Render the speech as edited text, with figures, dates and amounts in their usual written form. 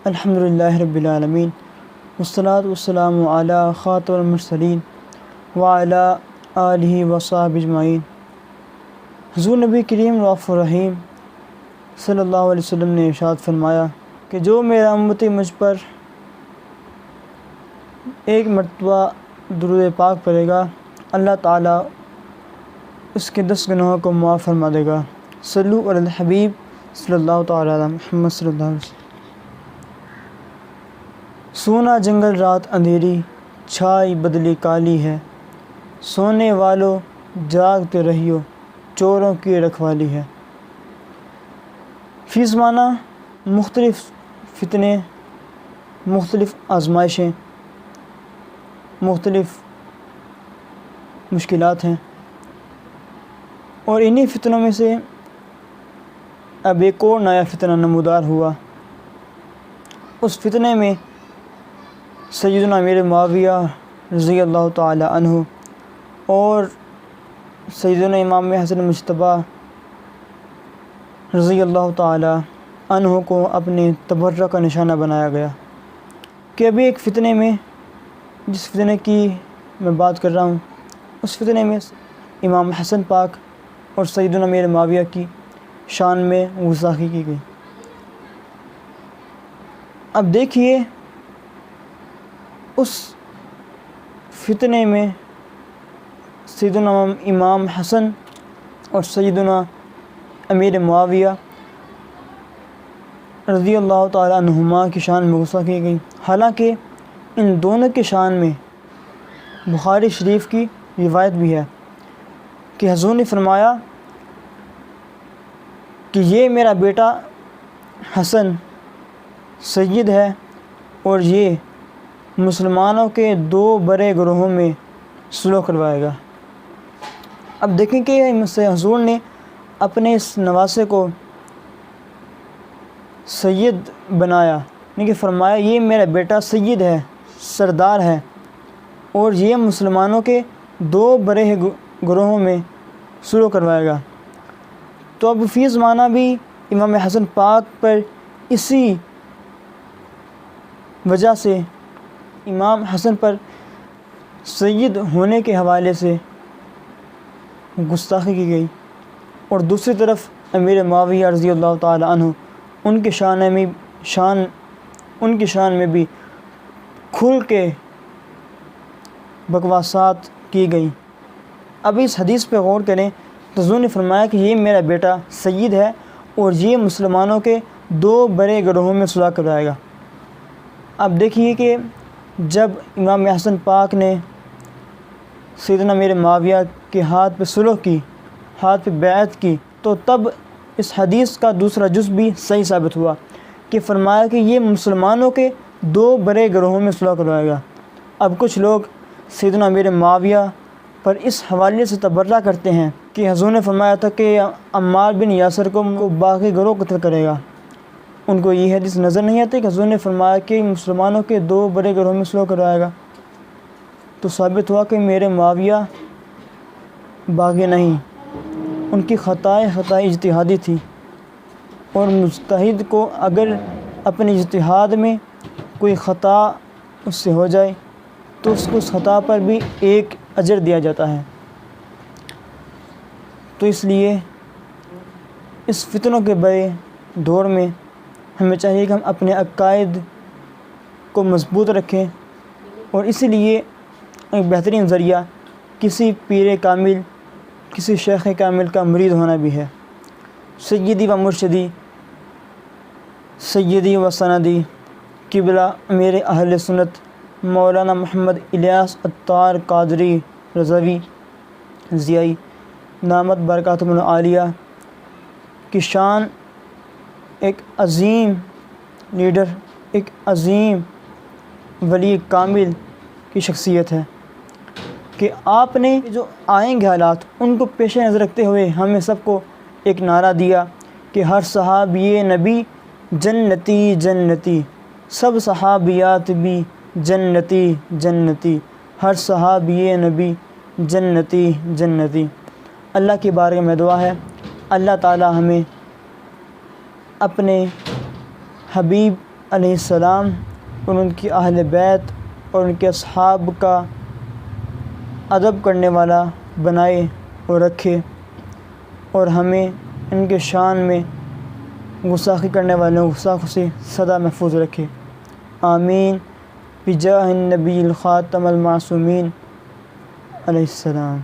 الحمدللہ رب العالمین والصلاة والسلام علی خاتم المرسلین وعلی آلہ وصحبہ اجمعین۔ حضور نبی کریم رؤوف الرحیم صلی اللہ علیہ وسلم نے ارشاد فرمایا کہ جو میرا امتی مجھ پر ایک مرتبہ درود پاک پڑھے گا، اللہ تعالیٰ اس کے 10 گناہوں کو معاف فرما دے گا۔ صلو علی الحبیب صلی اللہ تعالیٰ علی محمد صلی اللہ علیہ وسلم۔ سونا جنگل رات اندھیری، چھائی بدلی کالی ہے، سونے والو جاگتے رہیو، چوروں کی رکھوالی ہے۔ فی زمانہ مختلف فتنے، مختلف آزمائشیں، مختلف مشکلات ہیں، اور انہی فتنوں میں سے اب ایک اور نیا فتنہ نمودار ہوا۔ اس فتنے میں سیدنا امیر معاویہ رضی اللہ تعالی عنہ اور سیدنا امام حسن مجتبیٰ رضی اللہ تعالی عنہ کو اپنے تبرہ کا نشانہ بنایا گیا کہ ابھی ایک فتنے میں، جس فتنے کی میں بات کر رہا ہوں، اس فتنے میں امام حسن پاک اور سیدنا امیر معاویہ کی شان میں گستاخی کی گئی۔ اب دیکھیے، اس فتنے میں سیدنا امام حسن اور سیدنا امیر معاویہ رضی اللہ تعالی عنہما کی شان میں گستاخی کی گئی، حالانکہ ان دونوں کی شان میں بخاری شریف کی روایت بھی ہے کہ حضور نے فرمایا کہ یہ میرا بیٹا حسن سید ہے اور یہ مسلمانوں کے 2 بڑے گروہوں میں صلح کروائے گا۔ اب دیکھیں کہ حضور نے اپنے اس نواسے کو سید بنایا، یعنی کہ فرمایا یہ میرا بیٹا سید ہے، سردار ہے، اور یہ مسلمانوں کے 2 بڑے گروہوں میں صلح کروائے گا۔ تو اب فی زمانہ بھی امام حسن پاک پر اسی وجہ سے، امام حسن پر سید ہونے کے حوالے سے گستاخی کی گئی، اور دوسری طرف امیر معاویہ رضی اللہ تعالی عنہ ان کی شان میں بھی کھل کے بکواسات کی گئی۔ اب اس حدیث پہ غور کریں تو حضور نے فرمایا کہ یہ میرا بیٹا سید ہے اور یہ مسلمانوں کے 2 بڑے گروہوں میں صلح کرائے گا۔ اب دیکھیے کہ جب امام حسن پاک نے سیدنا امیر معاویہ کے ہاتھ پہ صلح کی، ہاتھ پہ بیعت کی، تو تب اس حدیث کا دوسرا جز بھی صحیح ثابت ہوا کہ فرمایا کہ یہ مسلمانوں کے 2 بڑے گروہوں میں صلح کروائے گا۔ اب کچھ لوگ سیدنا امیر معاویہ پر اس حوالے سے تبرہ کرتے ہیں کہ حضور نے فرمایا تھا کہ عمار بن یاسر کو باقی گروہ قتل کرے گا۔ ان کو یہ حدیث نظر نہیں آتی کہ حضور نے فرمایا کہ مسلمانوں کے 2 بڑے گروہوں میں صلح کروائے گا۔ تو ثابت ہوا کہ میرے معاویہ باغی نہیں، ان کی خطا اجتہادی تھی، اور مجتہد کو اگر اپنے اجتہاد میں کوئی خطا اس سے ہو جائے تو اس کو اس خطا پر بھی ایک اجر دیا جاتا ہے۔ تو اس لیے اس فتنوں کے بڑے دور میں ہمیں چاہیے کہ ہم اپنے عقائد کو مضبوط رکھیں، اور اسی لیے ایک بہترین ذریعہ کسی پیر کامل، کسی شیخ کامل کا مرید ہونا بھی ہے۔ سیدی و مرشدی، سیدی و سندی، قبلہ امیر اہل سنت مولانا محمد الیاس عطار قادری رضوی ضیائی دامت برکاتہم العالیہ کی شان ایک عظیم لیڈر، ایک عظیم ولی کامل کی شخصیت ہے کہ آپ نے جو آئیں گے حالات ان کو پیش نظر رکھتے ہوئے ہمیں سب کو ایک نعرہ دیا کہ ہر صحابی نبی جنتی جنتی، سب صحابیات بھی جنتی جنتی، ہر صحابی نبی جنتی جنتی۔ اللہ کی بارگاہ میں دعا ہے اللہ تعالی ہمیں اپنے حبیب علیہ السلام اور ان کی اہل بیت اور ان کے اصحاب کا ادب کرنے والا بنائے اور رکھے، اور ہمیں ان کے شان میں گستاخی کرنے والوں گستاخوں سے سدا محفوظ رکھے۔ آمین بجاہ النبی الخاتم المعصومین علیہ السلام۔